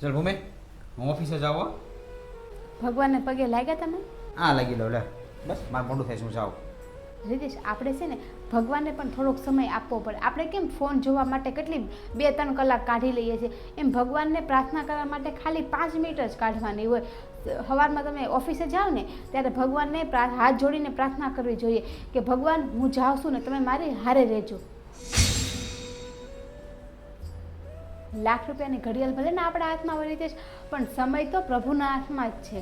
ચાલ ભૂમે હું ઓફિસે જાઉં હો. ભગવાનને પગે લાગ્યા તમે? હા લાગી લો લે બસ મારે મોડું થાય છે હું જાઉં. રીતેશ, આપણે છે ને ભગવાનને પણ થોડોક સમય આપવો પડે. આપણે કેમ ફોન જોવા માટે કેટલી 2-3 કલાક કાઢી લઈએ છીએ, એમ ભગવાનને પ્રાર્થના કરવા માટે ખાલી 5 મિનિટ જ કાઢવાની હોય. સવારમાં તમે ઓફિસે જાઓ ને ત્યારે ભગવાનને હાથ જોડીને પ્રાર્થના કરવી જોઈએ કે ભગવાન હું જાઉં છું ને તમે મારી હારે રહેજો. લાખ રૂપિયાની ઘડિયાળ ભલે ને આપણા હાથમાં હોય રીતેશ, પણ સમય તો પ્રભુના હાથમાં જ છે.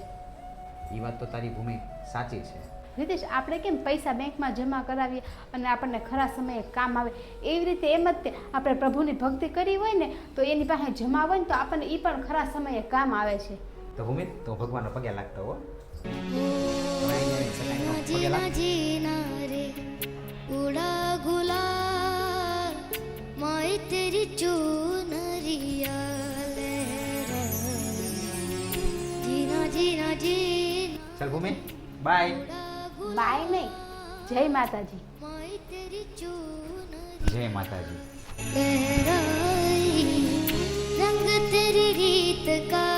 એ વાત તો તારી ભૂમિ સાચી છે. રીતેશ, આપણે કેમ પૈસા બેંકમાં જમા કરાવીએ અને આપણને ખરા સમયે કામ આવે, એવી રીતે એમ જ તે આપણે પ્રભુની ભક્તિ કરી હોય ને તો એની પાસે જમા હોય ને તો આપણને એ પણ ખરા સમયે કામ આવે છે. તો ભૂમિ તો ભગવાનનો પગે લાગતો હો. जीना जीना रे उड़ा गुलाल माए तेरी चुनरिया लहराए जीना जीना जीना ચાલ ભૂમિ બાય. બાય નહીં, જય માતાજી. माए तेरी चुनरिया જય માતાજી. लहराए रंग तेरी रीत का